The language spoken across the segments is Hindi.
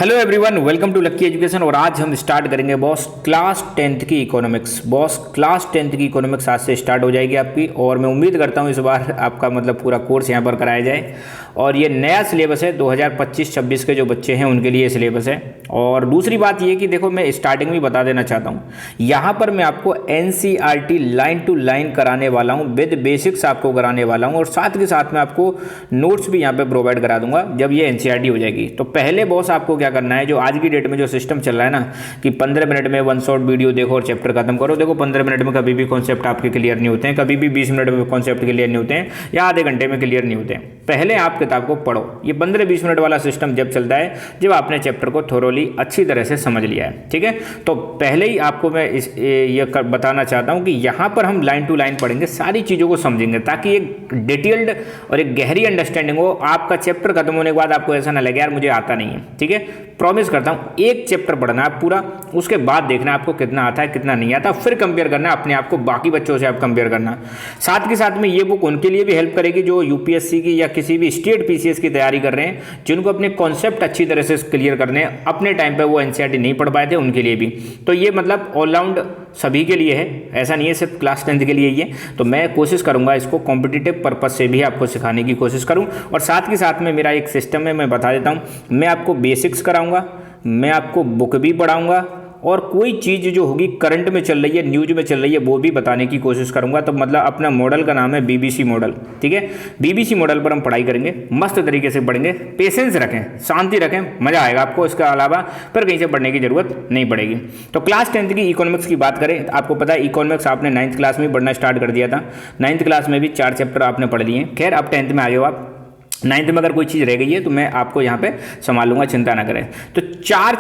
Hello everyone, welcome to Lucky Education. और आज हम स्टार्ट करेंगे बॉस क्लास 10th की इकोनॉमिक्स। बॉस क्लास 10th की इकोनॉमिक्स आज से स्टार्ट हो जाएगी आपकी, और मैं उम्मीद करता हूँ इस बार आपका पूरा कोर्स यहाँ पर कराया जाए। और ये नया सिलेबस है, 2025-26 के जो बच्चे हैं उनके लिए सिलेबस है। और दूसरी बात ये कि देखो, मैं स्टार्टिंग में बता देना चाहता हूँ, यहाँ पर मैं आपको NCERT लाइन टू लाइन कराने वाला हूँ, विद बेसिक्स आपको कराने वाला हूँ, और साथ के साथ में आपको नोट्स भी यहाँ पे प्रोवाइड करा दूंगा जब ये NCERT हो जाएगी। तो पहले बॉस आपको क्या करना है, जो आज की डेट में जो सिस्टम चल रहा है ना कि 15 मिनट में वन शॉट वीडियो देखो और चैप्टर खत्म करो। देखो 15 मिनट में कभी भी कॉन्सेप्ट आपके क्लियर नहीं होते हैं, कभी भी 20 मिनट में कॉन्सेप्ट क्लियर नहीं होते हैं, या आधे घंटे में क्लियर नहीं होते हैं। पहले आप किताब को पढ़ो। ये 15-20 मिनट वाला सिस्टम जब चलता है जब आपने चैप्टर को थोरोली अच्छी तरह से समझ लिया है, ठीक है। तो पहले ही आपको मैं ये बताना चाहता हूँ कि यहाँ पर हम लाइन टू लाइन पढ़ेंगे, सारी चीज़ों को समझेंगे, ताकि एक डिटेल्ड और एक गहरी अंडरस्टैंडिंग हो। आपका चैप्टर खत्म होने के बाद आपको ऐसा ना लगे यार मुझे आता नहीं है, ठीक है। प्रॉमिस करता हूँ, एक चैप्टर पढ़ना है पूरा, उसके बाद देखना आपको कितना आता है कितना नहीं आता, फिर कंपेयर करना अपने आप को बाकी बच्चों से, आप कंपेयर करना। साथ के साथ में ये बुक उनके लिए भी हेल्प करेगी जो यूपीएससी की या किसी भी स्टेट पीसीएस की तैयारी कर रहे हैं, जिनको अपने कॉन्सेप्ट अच्छी तरह से क्लियर करने हैं, अपने टाइम पर वो एनसीईआरटी नहीं पढ़ पाए थे उनके लिए भी। तो ये ऑलराउंड सभी के लिए है, ऐसा नहीं है सिर्फ क्लास 10th के लिए ही है। तो मैं कोशिश करूंगा इसको कॉम्पिटिटिव पर्पस से भी आपको सिखाने की कोशिश करूं। और साथ के साथ में मेरा एक सिस्टम है, मैं बता देता हूं, मैं आपको बेसिक्स कराऊंगा, मैं आपको बुक भी पढ़ाऊंगा, और कोई चीज़ जो होगी करंट में चल रही है, न्यूज में चल रही है, वो भी बताने की कोशिश करूंगा। तो अपना मॉडल का नाम है BBC मॉडल, ठीक है। BBC मॉडल पर हम पढ़ाई करेंगे, मस्त तरीके से पढ़ेंगे, पेशेंस रखें, शांति रखें, मज़ा आएगा आपको। इसके अलावा फिर कहीं से पढ़ने की जरूरत नहीं पड़ेगी। तो क्लास 10th की इकोनॉमिक्स की बात करें, आपको पता है इकोनॉमिक्स आपने 9th क्लास में पढ़ना स्टार्ट कर दिया था। 9th क्लास में भी 4 चैप्टर आपने पढ़ लिए हैं। खैर अब 10th में आ गए हो आप। 9th में अगर कोई चीज़ रह गई है तो मैं आपको यहाँ पे संभालूंगा, चिंता ना करें। तो 5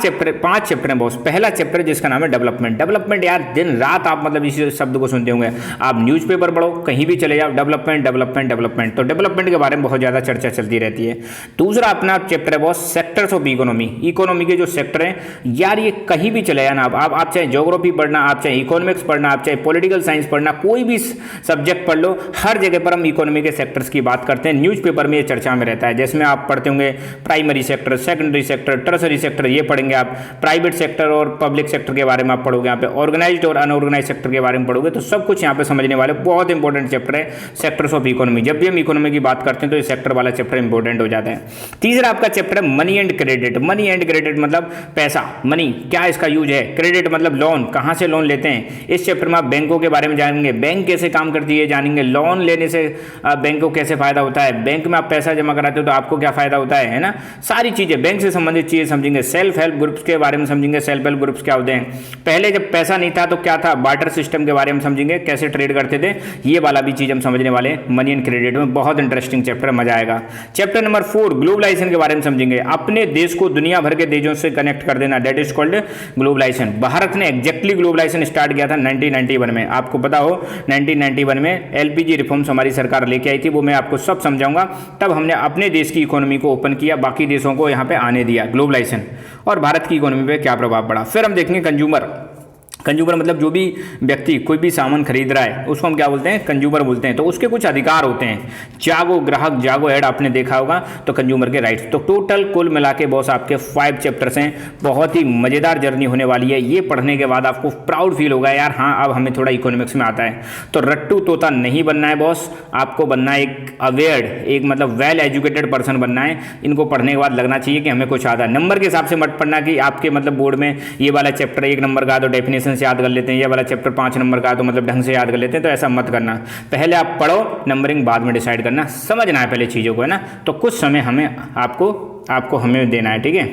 चैप्टर हैं बॉस। पहला चैप्टर जिसका नाम है डेवलपमेंट यार दिन रात आप इसी शब्द को सुनते होंगे। आप न्यूज़पेपर पढ़ो, कहीं भी चले जाओ, डेवलपमेंट। तो डेवलपमेंट के बारे में बहुत ज़्यादा चर्चा चलती रहती है। दूसरा अपना चैप्टर है बॉस सेक्टर्स ऑफ इकोनॉमी के जो सेक्टर हैं यार, ये कहीं भी चले जाना आप चाहे ज्योग्राफी पढ़ना, आप चाहे इकोनॉमिक्स पढ़ना, आप चाहे पॉलिटिकल साइंस पढ़ना, कोई भी सब्जेक्ट पढ़ लो, हर जगह पर हम इकोनॉमी के सेक्टर्स की बात करते हैं। न्यूज़पेपर में ये चर्चा में रहता है, जिसमें आप पढ़ते होंगे primary sector, secondary sector, tertiary sector, ये पढ़ेंगे आप। प्राइवेट सेक्टर और पब्लिक सेक्टर के बारे में आप पढ़ोगे, यहाँ पे ऑर्गेनाइज्ड और अनऑर्गेनाइज्ड सेक्टर के बारे में पढ़ोगे। तो सब कुछ यहाँ पे समझने वाले बहुत इंपॉर्टेंट चैप्टर है सेक्टर्स ऑफ इकोनॉमी। जब भी हम इकोनॉमी की बात करते हैं तो ये सेक्टर वाला चैप्टर इंपॉर्टेंट हो जाता है। तीसरा आपका चैप्टर है मनी एंड क्रेडिट मतलब पैसा, मनी क्या इसका यूज है, क्रेडिट मतलब लोन, कहाँ से लोन लेते हैं। इस चैप्टर में आप बैंकों के बारे में जानेंगे, बैंक कैसे काम करती है जानेंगे, लोन लेने से बैंक को कैसे फायदा होता है, बैंक में आप पैसा जमा कराते हो तो आपको क्या फायदा होता है ना। सारी चीजें बैंक से संबंधित चीजें समझेंगे। सेल्फ हेल्प ग्रुप्स के बारे में समझेंगे, सेल्फ हेल्प ग्रुप्स क्या होते हैं, पहले जब पैसा नहीं था तो क्या था, बार्टर सिस्टम के बारे में समझेंगे, कैसे ट्रेड करते थे, ये वाला भी चीज हम समझने वाले हैं मनी एंड क्रेडिट में। बहुत इंटरेस्टिंग चैप्टर, मजा आएगा। चैप्टर नंबर 4 ग्लोबलाइजेशन के बारे में समझेंगे, अपने देश को दुनिया भर के देशों से कनेक्ट कर देना, that is called globalization. Bharat ने एग्जैक्टली ग्लोबलाइजेशन स्टार्ट किया था 1991 में। आपको पता हो 1991 में LPG रिफॉर्म्स हमारी सरकार लेके आई थी, वो मैं आपको सब समझाऊंगा। तब हमने अपने देश की इकोनॉमी को ओपन किया, बाकी देशों को यहाँ पे आने दिया, ग्लोबलाइजेशन, और भारत की इकोनॉमी पे क्या प्रभाव पड़ा। फिर हम देखेंगे कंज्यूमर मतलब जो भी व्यक्ति कोई भी सामान खरीद रहा है उसको हम क्या बोलते हैं, कंज्यूमर बोलते हैं। तो उसके कुछ अधिकार होते हैं, जागो ग्राहक जागो ऐड आपने देखा होगा, तो कंज्यूमर के राइट्स। तो टोटल कुल मिला के बॉस आपके 5 चैप्टर्स हैं। बहुत ही मजेदार जर्नी होने वाली है। ये पढ़ने के बाद आपको प्राउड फील होगा यार, हाँ अब हमें थोड़ा इकोनॉमिक्स में आता है। तो रट्टू तोता नहीं बनना है बॉस, आपको बनना है एक अवेयर्ड, एक वेल एजुकेटेड पर्सन बनना है। इनको पढ़ने के बाद लगना चाहिए कि हमें कुछ आता है। नंबर के हिसाब से मत पढ़ना कि आपके बोर्ड में ये वाला चैप्टर 1 नंबर का तो डेफिनेशन से याद कर लेते हैं, ये वाला चैप्टर 5 नंबर का तो ढंग से याद कर लेते हैं। तो ऐसा मत करना, पहले आप पढ़ो, नंबरिंग बाद में डिसाइड करना, समझना है पहले चीज़ों को, है ना। तो कुछ समय हमें आपको हमें देना है, ठीक है।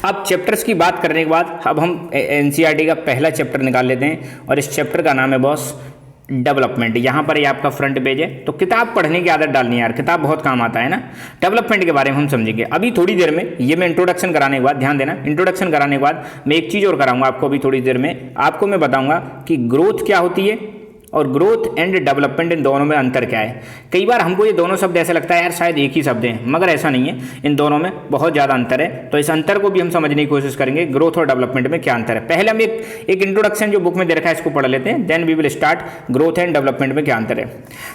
अब चैप्टर्स की बात करने के बाद अब हम NCERT का पहला चैप्टर निकाल लेते हैं, और इस चैप्टर का नाम है बॉस डेवलपमेंट। यहाँ पर ये आपका फ्रंट पेज है। तो किताब पढ़ने की आदत डालनी है यार, किताब बहुत काम आता है ना। डेवलपमेंट के बारे में हम समझेंगे अभी थोड़ी देर में। ये मैं इंट्रोडक्शन कराने के बाद, ध्यान देना, इंट्रोडक्शन कराने के बाद मैं एक चीज़ और कराऊंगा आपको अभी थोड़ी देर में। आपको मैं बताऊंगा कि ग्रोथ क्या होती है और ग्रोथ एंड डेवलपमेंट, इन दोनों में अंतर क्या है। कई बार हमको ये दोनों शब्द ऐसा लगता है यार शायद एक ही शब्द हैं, मगर ऐसा नहीं है, इन दोनों में बहुत ज़्यादा अंतर है। तो इस अंतर को भी हम समझने की कोशिश करेंगे, ग्रोथ और डेवलपमेंट में क्या अंतर है। पहले हम एक इंट्रोडक्शन जो बुक में दे रखा है इसको पढ़ लेते हैं, then we will start growth and development में क्या अंतर है।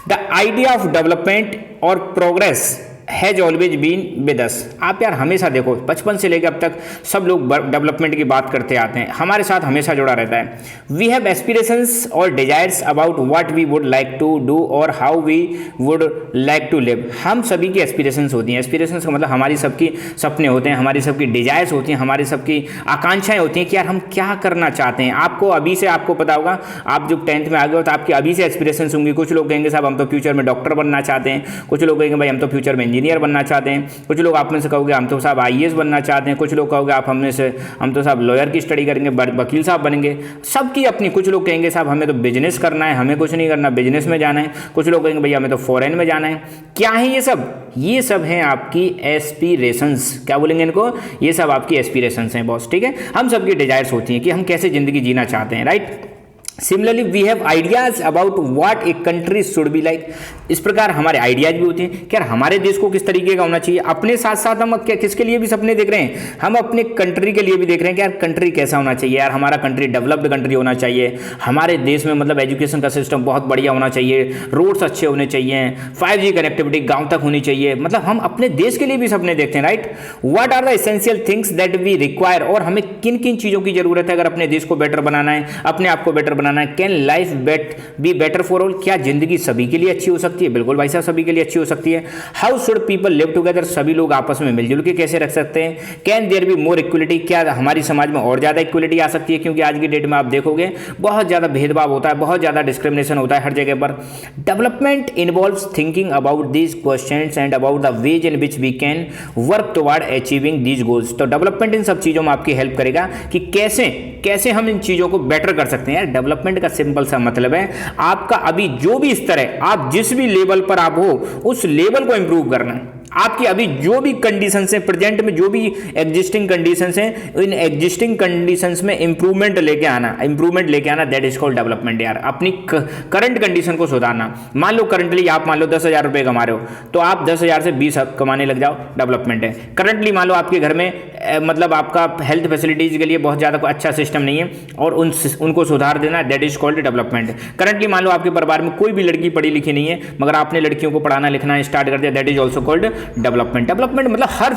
द आइडिया ऑफ डेवलपमेंट और progress has always been with us. आप यार हमेशा देखो, बचपन से लेकर अब तक सब लोग डेवलपमेंट की बात करते आते हैं, हमारे साथ हमेशा जुड़ा रहता है। वी हैव एस्पिरेशंस और desires about what we would like to do और how we would like to live. हम सभी की एस्पिरेशंस होती हैं। एस्पिरेशंस का मतलब हमारी सबकी सपने होते हैं, हमारी सबकी डिजायर्स होती हैं, हमारी सबकी आकांक्षाएं होती हैं कि यार हम क्या करना चाहते हैं। आपको अभी से आपको पता होगा, आप जब 10th में आ गए हो तो आपकी अभी से एस्पिरेशंस होंगी। कुछ लोग कहेंगे साहब हम तो फ्यूचर में डॉक्टर बनना चाहते हैं, कुछ लोग कहेंगे भाई हम तो फ्यूचर में इंजीनियर बनना चाहते हैं, कुछ लोग आप में से कहोगे हम तो साहब IAS बनना चाहते हैं, कुछ लोग कहोगे आप हम तो साहब लॉयर की स्टडी करेंगे, वकील साहब बनेंगे। सबकी अपनी, कुछ लोग कहेंगे साहब हमें तो बिजनेस करना है, हमें कुछ नहीं करना, बिजनेस में जाना है। कुछ लोग कहेंगे भैया हमें तो फॉरेन में जाना है। क्या है ये सब? ये सब हैं आपकी एस्पिरेशंस। क्या बोलेंगे इनको? ये सब आपकी एस्पिरेशंस हैं बॉस, ठीक है। हम सबकी डिजायर्स होती हैं कि हम कैसे जिंदगी जीना चाहते हैं, right. Similarly we have ideas about what a country should be like. इस प्रकार हमारे आइडियाज भी होते हैं कि यार हमारे देश को किस तरीके का होना चाहिए। अपने साथ साथ हम क्या किसके लिए भी सपने देख रहे हैं, हम अपने कंट्री के लिए भी देख रहे हैं कि यार कंट्री कैसा होना चाहिए। यार हमारा कंट्री डेवलप्ड कंट्री होना चाहिए, हमारे देश में मतलब एजुकेशन का सिस्टम बहुत बढ़िया होना चाहिए, रोड्स अच्छे होने चाहिए, 5G कनेक्टिविटी गाँव तक होनी चाहिए। मतलब हम अपने देश के लिए भी सपने देखते हैं, right. What are the essential things that we require, और हमें किन किन चीज़ों की जरूरत है अगर अपने देश को बेटर बनाना है, अपने आप को बेटर बनाना है। Can life be better for all, क्या जिंदगी सभी के लिए अच्छी हो सकती है? बिल्कुल भाई साहब, सभी के लिए अच्छी हो सकती है। How should people live together, सभी लोग आपस में मिलजुल के कैसे रख सकते हैं। Can there be more equality, क्या हमारी समाज में और ज़्यादा इक्वलिटी आ सकती है? क्योंकि आज की डेट में आप देखोगे बहुत ज़्यादा भेदभाव होता है, बहुत ज़्यादा डिस्क्रिमिनेशन होता है हर जगह पर। Development involves thinking about these questions and about the ways in which we can work toward achieving these goals. तो डेवलपमेंट इन सब चीज़ों में आपकी हेल्प करेगा कि कैसे हम इन चीज़ों को बेटर कर सकते हैं। यार डेवलपमेंट का सिंपल सा मतलब है आपका अभी जो भी स्तर है, आप जिस भी लेवल पर आप हो उस लेवल को इंप्रूव करना है। आपकी अभी जो भी कंडीशंस हैं, प्रेजेंट में जो भी एग्जिस्टिंग कंडीशंस हैं, इन एग्जिस्टिंग कंडीशंस में इंप्रूवमेंट लेके आना, दैट इज कॉल्ड डेवलपमेंट। यार अपनी करंट कंडीशन को सुधारना। मान लो करंटली आप मान लो 10,000 रुपये कमा रहे हो, तो आप 10,000 से 20 कमाने लग जाओ, डेवलपमेंट है। करंटली मान लो आपके घर में मतलब आपका हेल्थ फैसिलिटीज के लिए बहुत ज़्यादा अच्छा सिस्टम नहीं है और उनको सुधार देना, that is called development. Currently मान लो आपके परिवार में कोई भी लड़की पढ़ी लिखी नहीं है मगर आपने लड़कियों को पढ़ाना लिखना स्टार्ट कर दिया, that is also called development. Development मतलब हर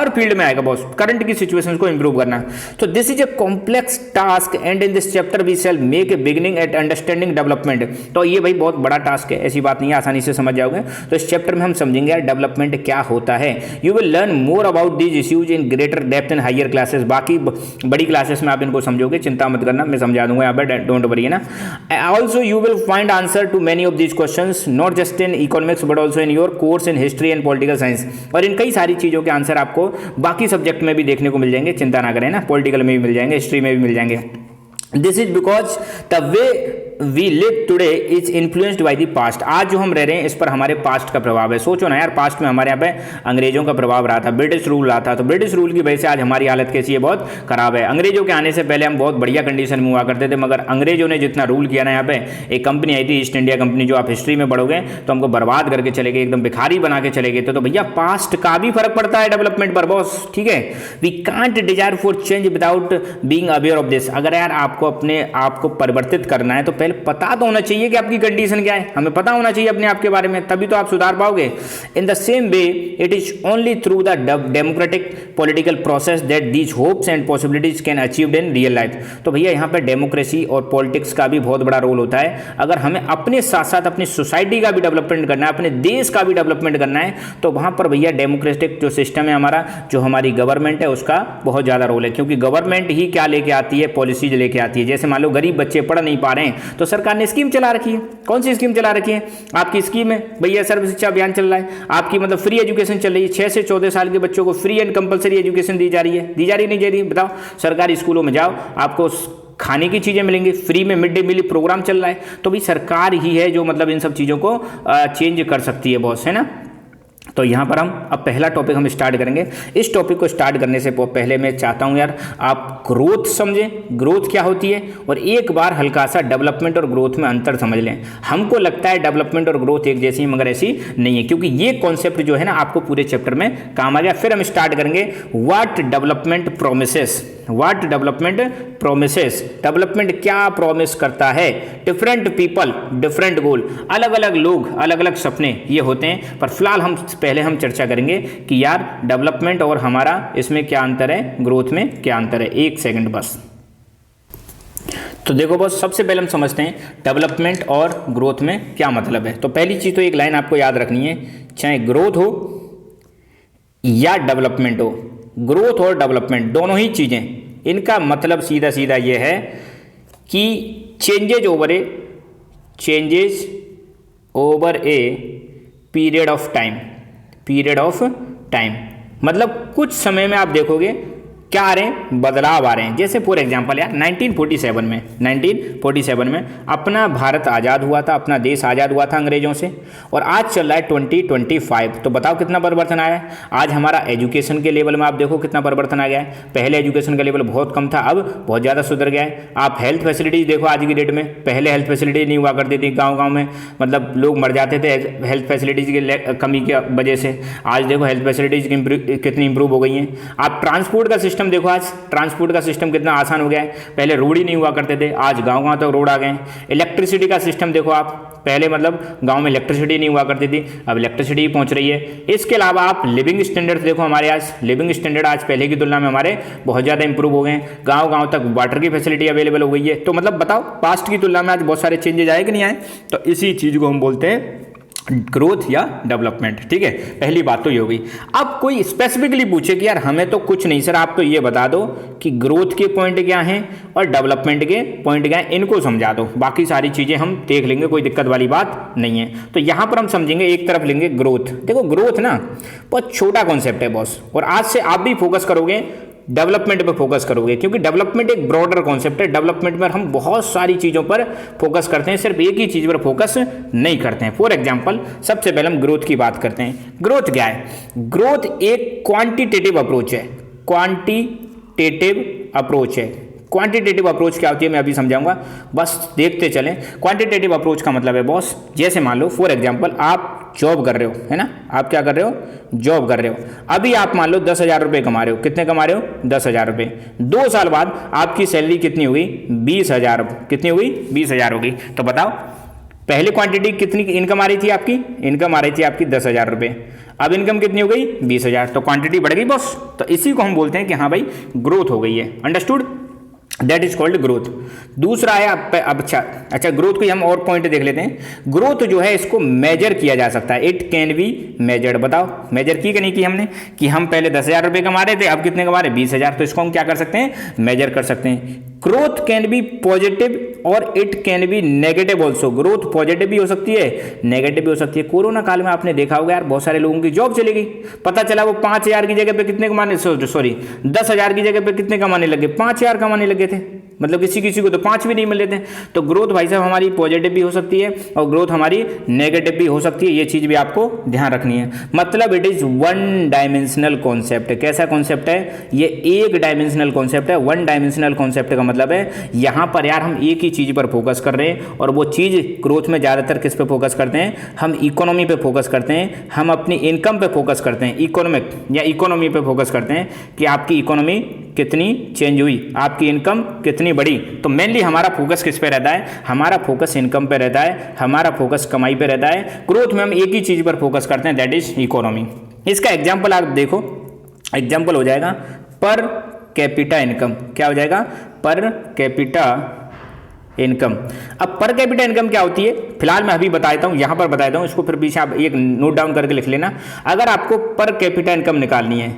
फील्ड में आएगा बॉस, करंट की सिचुएशंस को इंप्रूव करना। तो this is a complex task and in this chapter we shall make a beginning at understanding development. तो ये भाई बहुत बड़ा टास्क है, ऐसी बात नहीं है, आसानी से समझ जाओगे। तो इस चैप्टर में हम समझेंगे यार डेवलपमेंट क्या होता है। You will learn more about these issues in greater depth and higher classes. बाकी बड़ी क्लासेस में आप इनको समझोगे, चिंता मत करना, मैं समझा दूंगा यहाँ पर, डोंट वरी, है ना। Also you will find answer to many of these questions not just in economics but also in your course in history and political science. और इन कई सारी चीज़ों के आंसर आपको बाकी सब्जेक्ट में भी देखने को मिल जाएंगे, चिंता ना करें ना, पॉलिटिकल में भी मिल जाएंगे, हिस्ट्री में भी मिल जाएंगे। This is because the way we live today is influenced by the past. आज जो हम रह रहे हैं इस पर हमारे पास्ट का प्रभाव है। सोचो ना यार, पास्ट में हमारे यहाँ पे अंग्रेजों का प्रभाव रहा था, ब्रिटिश रूल रहा था, तो ब्रिटिश रूल की वजह से आज हमारी हालत कैसी है, बहुत खराब है। अंग्रेजों के आने से पहले हम बहुत बढ़िया कंडीशन में हुआ करते थे, मगर अंग्रेजों ने जितना रूल किया ना, यहाँ पे एक कंपनी आई थी ईस्ट इंडिया कंपनी, जो आप हिस्ट्री में पढ़ोगे तो हमको बर्बाद करके चले गए, एकदम भिखारी बना के चले गए थे। तो भैया पास्ट का भी फर्क पड़ता है डेवलपमेंट पर बॉस, ठीक है। We can't desire for change without being aware of this. अगर यार आपको अपने आप को परिवर्तित करना है तो पहले पता तो होना चाहिए कि आपकी कंडीशन क्या है, हमें पता होना चाहिए अपने आप के बारे में, तभी तो आप सुधार पाओगे। In the same way it is only through the democratic political process that these hopes and possibilities can achieved in real life. तो भैया यहाँ पर डेमोक्रेसी और पॉलिटिक्स का भी बहुत बड़ा रोल होता है। अगर हमें अपने साथ साथ अपनी सोसाइटी का भी डेवलपमेंट करना है, अपने देश का भी डेवलपमेंट करना है, तो वहाँ पर भैया डेमोक्रेटिक जो सिस्टम है हमारा, जो हमारी गवर्नमेंट है, उसका बहुत ज़्यादा रोल है। क्योंकि गवर्नमेंट ही क्या लेके आती है, पॉलिसीज लेके आती है। जैसे मान लो गरीब बच्चे पढ़ नहीं पा रहे हैं तो सरकार ने स्कीम चला रखी है। कौन सी स्कीम चला रखी है? आपकी स्कीम है भैया सर्व शिक्षा अभियान चल रहा है, आपकी मतलब फ्री एजुकेशन चल रही है। 6 से 14 साल के बच्चों को फ्री एंड कंपलसरी एजुकेशन दी जा रही है, नहीं दे रही? बताओ, सरकारी स्कूलों में जाओ, आपको खाने की चीज़ें मिलेंगी फ्री में, मिड डे मील प्रोग्राम चल रहा है। तो भाई सरकार ही है जो मतलब इन सब चीज़ों को चेंज कर सकती है बॉस, है ना। तो यहाँ पर हम अब पहला टॉपिक हम स्टार्ट करेंगे। इस टॉपिक को स्टार्ट करने से पहले मैं चाहता हूँ यार आप ग्रोथ समझें, ग्रोथ क्या होती है, और एक बार हल्का सा डेवलपमेंट और ग्रोथ में अंतर समझ लें। हमको लगता है डेवलपमेंट और ग्रोथ एक जैसी, मगर ऐसी नहीं है, क्योंकि ये कॉन्सेप्ट जो है ना आपको पूरे चैप्टर में काम आ गया। फिर हम स्टार्ट करेंगे what development promises. What development promises, development क्या प्रॉमिस करता है, डिफरेंट पीपल डिफरेंट गोल, अलग अलग लोग अलग अलग सपने ये होते हैं। पर फिलहाल हम चर्चा करेंगे कि यार डेवलपमेंट और हमारा इसमें क्या अंतर है, ग्रोथ में क्या अंतर है। एक सेकंड बस। तो देखो बस, सबसे पहले हम समझते हैं डेवलपमेंट और ग्रोथ में क्या मतलब है। तो पहली चीज़ तो एक लाइन आपको याद रखनी है, चाहे ग्रोथ हो या डेवलपमेंट हो, ग्रोथ और डेवलपमेंट दोनों ही चीज़ें, इनका मतलब सीधा सीधा ये है कि changes over a period of time, मतलब कुछ समय में आप देखोगे क्या आ रहे हैं, बदलाव आ रहे हैं। जैसे फॉर एग्जांपल यार 1947 में अपना भारत आज़ाद हुआ था, अपना देश आज़ाद हुआ था अंग्रेज़ों से, और आज चल रहा है 2025। तो बताओ कितना परिवर्तन आया है। आज हमारा एजुकेशन के लेवल में आप देखो कितना परिवर्तन आ गया है। पहले एजुकेशन का लेवल बहुत कम था, अब बहुत ज़्यादा सुधर गया है। आप हेल्थ फैसिलिटीज़ देखो आज की डेट में, पहले हेल्थ फैसिलिटी नहीं हुआ करती थी, गाँव में मतलब लोग मर जाते थे हेल्थ फैसिलिटीज़ की कमी की वजह से। आज देखो हेल्थ फैसिलिटीज़ कितनी इंप्रूव हो गई हैं। आप ट्रांसपोर्ट का सिस्टम देखो, आज ट्रांसपोर्ट का सिस्टम कितना आसान हो गया है। पहले रोड ही नहीं हुआ करते थे, आज गांव तक रोड आ गए हैं। इलेक्ट्रिसिटी का सिस्टम देखो आप, पहले मतलब गांव में इलेक्ट्रिसिटी नहीं हुआ करती थी, अब इलेक्ट्रिसिटी पहुंच रही है। इसके अलावा आप लिविंग स्टैंडर्ड देखो, हमारे आज लिविंग स्टैंडर्ड आज पहले की तुलना में हमारे बहुत ज़्यादा इंप्रूव हो गए हैं। गाँव तक वाटर की फैसिलिटी अवेलेबल हो गई है। तो मतलब बताओ पास्ट की तुलना में आज बहुत सारे चेंजेज आए कि नहीं आए। तो इसी चीज़ को हम बोलते हैं ग्रोथ या डेवलपमेंट। ठीक है, पहली बात तो ये होगी। अब कोई स्पेसिफिकली पूछे कि यार हमें तो कुछ नहीं सर, आप तो ये बता दो कि ग्रोथ के पॉइंट क्या हैं और डेवलपमेंट के पॉइंट क्या हैं, इनको समझा दो, बाकी सारी चीज़ें हम देख लेंगे, कोई दिक्कत वाली बात नहीं है। तो यहाँ पर हम समझेंगे, एक तरफ लेंगे ग्रोथ। देखो ग्रोथ ना बहुत छोटा कॉन्सेप्ट है बॉस, और आज से आप भी फोकस करोगे डेवलपमेंट पर फोकस करोगे, क्योंकि डेवलपमेंट एक ब्रॉडर कॉन्सेप्ट है। डेवलपमेंट में हम बहुत सारी चीज़ों पर फोकस करते हैं, सिर्फ एक ही चीज़ पर फोकस नहीं करते हैं। फॉर एग्जांपल सबसे पहले हम ग्रोथ की बात करते हैं। ग्रोथ क्या है? ग्रोथ एक क्वांटिटेटिव अप्रोच है। क्वांटिटेटिव अप्रोच क्या होती है मैं अभी समझाऊंगा, बस देखते चलें। क्वांटिटेटिव अप्रोच का मतलब है बॉस, जैसे मान लो फॉर एग्जांपल आप जॉब कर रहे हो, है ना, आप क्या कर रहे हो, जॉब कर रहे हो। अभी आप मान लो 10,000 रुपये कमा रहे हो। कितने कमा रहे हो? 10,000 रुपये। 2 साल बाद आपकी सैलरी कितनी हुई? 20,000। कितनी हुई? 20,000 होगी। तो बताओ पहले क्वांटिटी कितनी इनकम आ रही थी आपकी? इनकम आ रही थी आपकी 10,000 रुपये। अब इनकम कितनी हो गई? 20,000। तो क्वांटिटी बढ़ गई बॉस। तो इसी को हम बोलते हैं कि हाँ भाई ग्रोथ हो गई है। Understood? That is called growth. दूसरा है अब अच्छा ग्रोथ को हम और पॉइंट देख लेते हैं। ग्रोथ जो है इसको मेजर किया जा सकता है। It can be measured. बताओ मेजर की कि नहीं की हमने, कि हम पहले 10,000 रुपये कमा रहे थे, अब कितने कमा रहे? 20,000। तो इसको हम क्या कर सकते हैं? मेजर कर सकते हैं। ग्रोथ कैन बी पॉजिटिव और it can be negative also. Growth positive भी हो सकती है, नेगेटिव भी हो सकती है। कोरोना काल में आपने देखा होगा यार, बहुत सारे लोगों की जॉब चली गई। पता चला वो 5,000 की जगह पे कितने कमाने, सॉरी 10,000 की जगह पे कितने कमाने लगे? 5,000 कमाने लगे थे। मतलब किसी को तो 5 भी नहीं मिल रहे थे। तो ग्रोथ भाई साहब हमारी पॉजिटिव भी हो सकती है और ग्रोथ हमारी नेगेटिव भी हो सकती है। ये चीज़ भी आपको ध्यान रखनी है। मतलब it is one dimensional concept. कैसा कॉन्सेप्ट है ये? एक डायमेंशनल कॉन्सेप्ट है। वन डायमेंशनल कॉन्सेप्ट का मतलब है यहाँ पर यार हम एक ही चीज़ पर फोकस कर रहे हैं, और वो चीज़ ग्रोथ में ज़्यादातर किस पे फोकस करते हैं? हम इकोनॉमी पे फोकस करते हैं, हम अपनी इनकम पे फोकस करते हैं, इकोनॉमिक या इकोनॉमी पे फोकस करते हैं कि आपकी इकोनॉमी कितनी चेंज हुई, आपकी इनकम कितनी बढ़ी। तो मेनली हमारा फोकस किस पे रहता है? हमारा फोकस इनकम पे रहता है, हमारा फोकस कमाई पे रहता है। ग्रोथ में हम एक ही चीज़ पर फोकस करते हैं, दैट इज इकोनॉमी। इसका एग्जाम्पल आप देखो, एग्जाम्पल हो जाएगा पर कैपिटा इनकम। क्या हो जाएगा? Per capita income. अब पर कैपिटा इनकम क्या होती है फिलहाल मैं अभी बता देता हूँ, यहाँ पर बता देता हूँ, इसको फिर पीछे आप एक नोट डाउन करके लिख लेना। अगर आपको पर कैपिटा इनकम निकालनी है,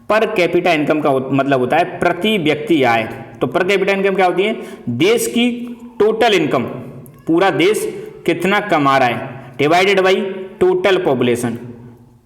पर कैपिटा इनकम का मतलब होता है प्रति व्यक्ति आय। तो पर कैपिटा इनकम क्या होती है? देश की टोटल इनकम, पूरा देश कितना कमा रहा है, डिवाइडेड बाई टोटल पॉपुलेशन।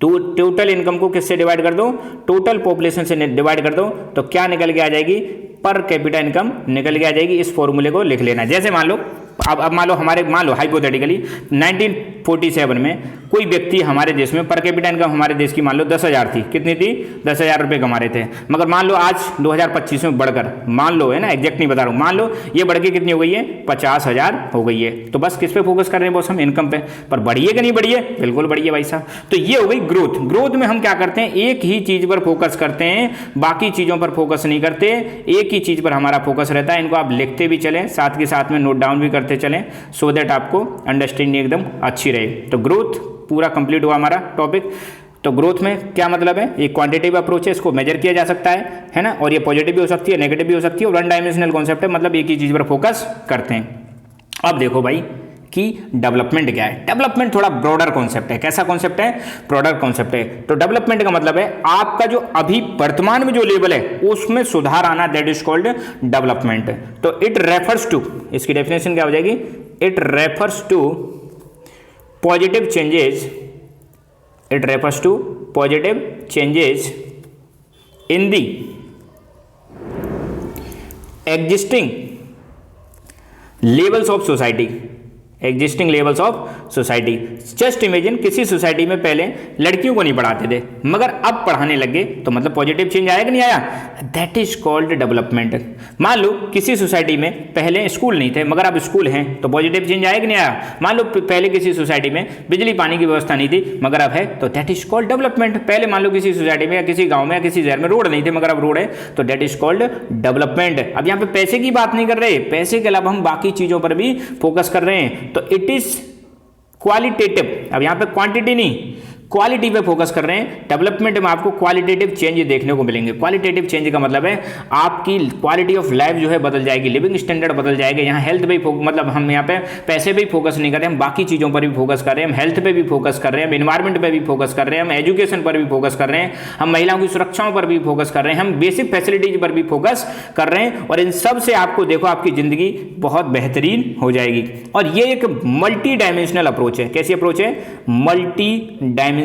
तो टोटल इनकम को किससे डिवाइड कर दो? टोटल पॉपुलेशन से डिवाइड कर दो, तो क्या निकल के आ जाएगी? पर कैपिटा इनकम निकल के आ जाएगी। इस फॉर्मूले को लिख लेना। जैसे मान लो अब मान लो हाइपोथेटिकली 1947 में कोई व्यक्ति हमारे देश में पर कैपिटा इनकम हमारे देश की मान लो 10,000 थी, कितनी थी 10,000 रुपये कमा रहे थे, मगर मान लो आज 2025 में बढ़कर, मान लो है ना, एग्जैक्ट नहीं बता रहा हूँ, मान लो ये बढ़ के कितनी हो गई है 50,000 हो गई है। तो बस किस पे फोकस कर रहे हैं बॉस, हम इनकम पे। पर बढ़ी है कि नहीं बढ़ी है, बिल्कुल बढ़ी है भाई साहब। तो ये हो गई ग्रोथ। ग्रोथ में हम क्या करते हैं, एक ही चीज पर फोकस करते हैं, बाकी चीजों पर फोकस नहीं करते, एक ही चीज पर हमारा फोकस रहता है। इनको आप लिखते भी चलें, साथ के साथ में नोट डाउन भी करते चलें, सो दैट आपको अंडरस्टैंडिंग एकदम अच्छी रहे। तो ग्रोथ पूरा कंप्लीट हुआ हमारा टॉपिक। तो ग्रोथ में क्या मतलब है, ये क्वांटिटेटिव अप्रोच है, इसको मेजर किया जा सकता है ना, और ये पॉजिटिव भी हो सकती है, नेगेटिव भी हो सकती है, और वन डायमेंशनल कॉन्सेप्ट है, मतलब एक ही चीज पर फोकस करते हैं। अब देखो भाई कि डेवलपमेंट क्या है। डेवलपमेंट थोड़ा ब्रॉडर कॉन्सेप्ट है। कैसा कॉन्सेप्ट है, ब्रॉडर कॉन्सेप्ट है। तो डेवलपमेंट का मतलब है आपका जो अभी वर्तमान में जो लेवल है उसमें सुधार आना, दैट इज कॉल्ड डेवलपमेंट। तो इट रेफर्स टू, इसकी डेफिनेशन क्या हो जाएगी, it refers to positive changes, it refers to positive changes in the existing levels of society, existing levels of society. Just imagine किसी सोसाइटी में पहले लड़कियों को नहीं पढ़ाते थे, मगर अब पढ़ाने लगे, तो मतलब पॉजिटिव चेंज आया कि नहीं आया, दैट इज कॉल्ड डेवलपमेंट। मान लो किसी सोसाइटी में पहले स्कूल नहीं थे, मगर अब स्कूल हैं, तो पॉजिटिव चेंज आया कि नहीं आया। मान लो पहले किसी सोसाइटी में बिजली पानी की व्यवस्था नहीं थी, मगर अब है, तो दैट इज कॉल्ड डेवलपमेंट। पहले मान लो किसी सोसाइटी में या किसी गाँव में या किसी शहर में रोड नहीं थे, मगर अब रोड है, तो दैट इज कॉल्ड डेवलपमेंट। अब यहाँ पे पैसे की बात नहीं कर रहे, पैसे के अलावा हम बाकी चीजों पर भी फोकस कर रहे हैं, तो इट इज क्वालिटेटिव। अब यहां पे क्वांटिटी नहीं, क्वालिटी पे फोकस कर रहे हैं। डेवलपमेंट में आपको क्वालिटेटिव चेंज देखने को मिलेंगे। क्वालिटेटिव चेंज का मतलब है आपकी क्वालिटी ऑफ लाइफ जो है बदल जाएगी, लिविंग स्टैंडर्ड बदल जाएगा। यहाँ हेल्थ पे मतलब हम यहाँ पे पैसे पे फोकस नहीं कर रहे हैं, हम बाकी चीज़ों पर भी फोकस कर रहे हैं, हम हेल्थ पे भी फोकस कर रहे हैं, हम इन्वायरमेंट पे भी फोकस कर रहे हैं, हम एजुकेशन पर भी फोकस कर रहे हैं, हम महिलाओं की सुरक्षाओं पर भी फोकस कर रहे हैं, हम बेसिक फैसिलिटीज पर भी फोकस कर रहे हैं। और इन सब से आपको देखो आपकी जिंदगी बहुत बेहतरीन हो जाएगी। और ये एक मल्टी डायमेंशनल अप्रोच है। कैसी अप्रोच है, मल्टी डायमेंशनल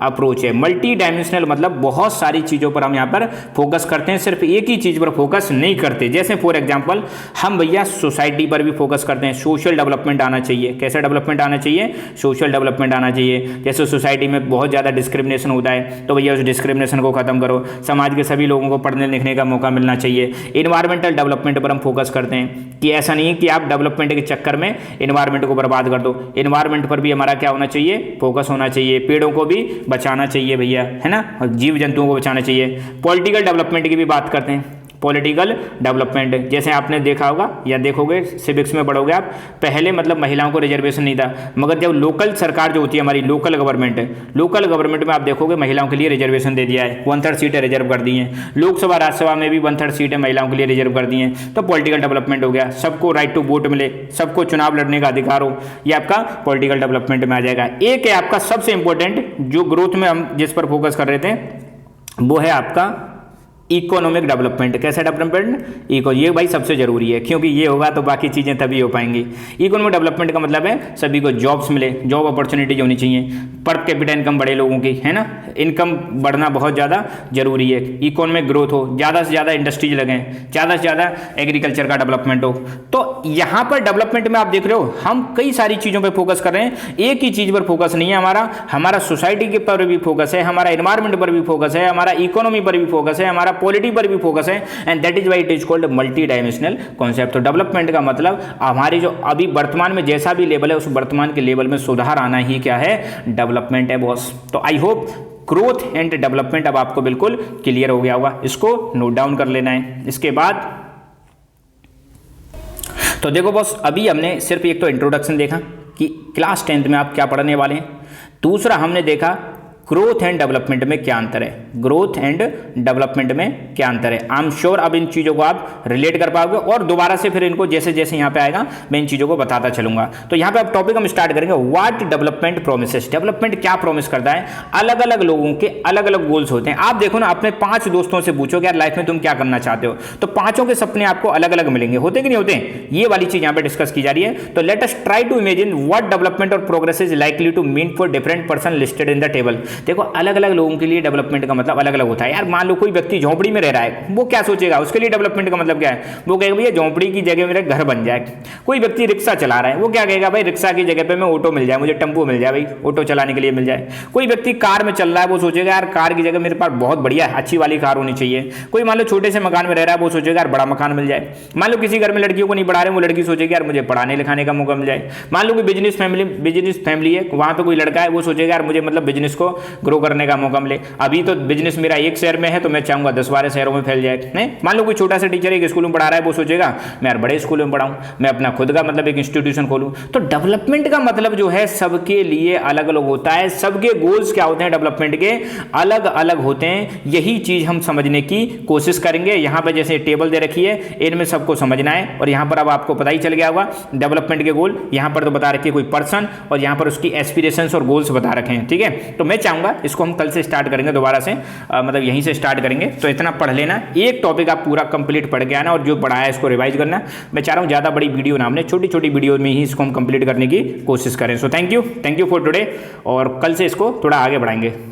अप्रोच है। मल्टी डायमेंशनल मतलब बहुत सारी चीजों पर हम यहां पर फोकस करते हैं, सिर्फ एक ही चीज पर फोकस नहीं करते। जैसे फॉर एग्जांपल हम भैया सोसाइटी पर भी फोकस करते हैं, सोशल डेवलपमेंट आना चाहिए। कैसा डेवलपमेंट आना चाहिए, सोशल डेवलपमेंट आना चाहिए। जैसे सोसाइटी में बहुत ज्यादा डिस्क्रिमिनेशन होता है, तो भैया उस डिस्क्रिमिनेशन को खत्म करो। समाज के सभी लोगों को पढ़ने लिखने का मौका मिलना चाहिए। इन्वायरमेंटल डेवलपमेंट पर हम फोकस करते हैं कि ऐसा नहीं कि आप डेवलपमेंट के चक्कर में इन्वायरमेंट को बर्बाद कर दो। इन्वायरमेंट पर भी हमारा क्या होना चाहिए, फोकस होना चाहिए। पेड़ों को भी बचाना चाहिए भैया, है ना, और जीव जंतुओं को बचाना चाहिए। पॉलिटिकल डेवलपमेंट की भी बात करते हैं, पॉलिटिकल डेवलपमेंट। जैसे आपने देखा होगा या देखोगे, सिविक्स में पढ़ोगे आप, पहले मतलब महिलाओं को रिजर्वेशन नहीं था, मगर जब लोकल सरकार जो होती है हमारी लोकल गवर्नमेंट, लोकल गवर्नमेंट में आप देखोगे महिलाओं के लिए रिजर्वेशन दे दिया है, 1/3 सीटें रिजर्व कर दी हैं। लोकसभा राज्यसभा में भी 1/3 सीटें महिलाओं के लिए रिजर्व कर दी हैं। तो पॉलिटिकल डेवलपमेंट हो गया, सबको राइट टू वोट मिले, सबको चुनाव लड़ने का अधिकार हो, ये आपका पॉलिटिकल डेवलपमेंट में आ जाएगा। एक है आपका सबसे इंपॉर्टेंट, जो ग्रोथ में हम जिस पर फोकस कर रहे थे, वो है आपका इकोनॉमिक डेवलपमेंट। कैसा डेवलपमेंट, ये भाई सबसे जरूरी है, क्योंकि ये होगा तो बाकी चीज़ें तभी हो पाएंगी। इकोनॉमिक डेवलपमेंट का मतलब है सभी को जॉब्स मिले, जॉब अपॉर्चुनिटीज होनी चाहिए, पर कैपिटा इनकम बढ़े लोगों की, है ना, इनकम बढ़ना बहुत ज़्यादा जरूरी है। इकोनॉमिक ग्रोथ हो, ज़्यादा से ज़्यादा इंडस्ट्रीज लगें, ज़्यादा से ज़्यादा एग्रीकल्चर का डेवलपमेंट हो। तो यहाँ पर डेवलपमेंट में आप देख रहे हो हम कई सारी चीज़ों पर फोकस कर रहे हैं, एक ही चीज़ पर फोकस नहीं है हमारा सोसाइटी के पर भी फोकस है, हमारा एनवायरमेंट पर भी फोकस है, हमारा इकोनॉमी पर भी फोकस है, हमारा पॉलिटी पर भी फोकस है, and that is why it is called multi dimensional concept. तो डेवलपमेंट का मतलब हमारी जो अभी वर्तमान में जैसा भी लेवल है उस वर्तमान के लेवल में सुधार आना ही क्या है, डेवलपमेंट है बॉस। तो I hope growth and development अब आपको बिल्कुल क्लियर हो गया होगा, इसको नोट डाउन कर लेना है। इसके बाद तो देखो बॉस, अभी हमने सिर्फ एक तो इंट्रोडक्शन देखा कि क्लास 10th में आप क्या पढ़ने वाले हैं, दूसरा हमने देखा ग्रोथ एंड डेवलपमेंट में क्या अंतर है, ग्रोथ एंड डेवलपमेंट में क्या अंतर है। आई एम श्योर अब इन चीज़ों को आप रिलेट कर पाओगे, और दोबारा से फिर इनको जैसे जैसे यहाँ पे आएगा मैं इन चीज़ों को बताता चलूंगा। तो यहाँ पे अब टॉपिक हम स्टार्ट करेंगे, व्हाट डेवलपमेंट प्रोमिसेस। डेवलपमेंट क्या प्रोमिस करता है, अलग अलग लोगों के अलग अलग गोल्स होते हैं। आप देखो ना, अपने 5 दोस्तों से पूछो कि यार लाइफ में तुम क्या करना चाहते हो, तो पांचों के सपने आपको अलग अलग मिलेंगे, होते कि नहीं होते। ये वाली चीज यहाँ पे डिस्कस की जा रही है। तो let us try to imagine what development और progress is likely to mean for different person listed in the table. देखो अलग अलग लोगों के लिए डेवलपमेंट का मतलब अलग अलग होता है। यार मान लो कोई व्यक्ति झोंपड़ी में रह रहा है, वो क्या सोचेगा, उसके लिए डेवलपमेंट का मतलब क्या है, वो कहेगा भैया झोंपड़ी की जगह मेरा घर बन जाए। कोई व्यक्ति रिक्शा चला रहा है, वो क्या कहेगा, भाई रिक्शा की जगह पे मैं ऑटो मिल जाए, मुझे टेम्पो मिल जाए, भाई ऑटो चलाने के लिए मिल जाए। कोई व्यक्ति कार में चल रहा है, वो सोचेगा यार कार की जगह मेरे पास बहुत बढ़िया अच्छी वाली कार होनी चाहिए। कोई मान लो छोटे से मकान में रह रहा है, वो सोचेगा यार बड़ा मकान मिल जाए। मान लो किसी घर में लड़कियों को नहीं पढ़ा रहे, वो लड़की सोचेगी यार मुझे पढ़ाने लिखाने का मौका मिल जाए। मान लो कि बिजनेस फैमिली है, वहां पे कोई लड़का है, वो सोचेगा यार मुझे मतलब बिजनेस को ग्रो करने का मौका मिले। अभी तो बिजनेस मेरा एक शहर में है, तो मैं चाहूंगा 10-12 शहरों में फैल जाए। नहीं, मान लो कोई छोटा सा टीचर एक स्कूल में पढ़ा रहा है, वो सोचेगा मैं यार बड़े स्कूल में पढ़ाऊं, मैं अपना खुद का मतलब एक इंस्टीट्यूशन खोलूं। तो डेवलपमेंट का मतलब जो है सबके लिए अलग अलग होता है, सबके गोल्स क्या होते हैं डेवलपमेंट के अलग अलग होते हैं। यही चीज हम समझने की कोशिश करेंगे। यहां पर जैसे टेबल दे रखी है, इनमें सबको समझना है। और यहां पर अब आपको पता ही चल गया होगा डेवलपमेंट के गोल यहां पर तो बता रखे कोई पर्सन, और यहां पर उसकी एस्पिरेशंस और गोल्स बता रखे हैं। ठीक है, तो मैं चाहूंगा इसको हम कल से स्टार्ट करेंगे दोबारा से, मतलब यहीं से स्टार्ट करेंगे। तो इतना पढ़ लेना, एक टॉपिक आप पूरा कंप्लीट पढ़ के आना, और जो पढ़ा है इसको रिवाइज करना। मैं चाह रहा हूं ज्यादा बड़ी वीडियो ना, हमने छोटी छोटी वीडियो में ही इसको हम कंप्लीट करने की कोशिश करें। So thank you for today, और कल से इसको थोड़ा आगे बढ़ाएंगे।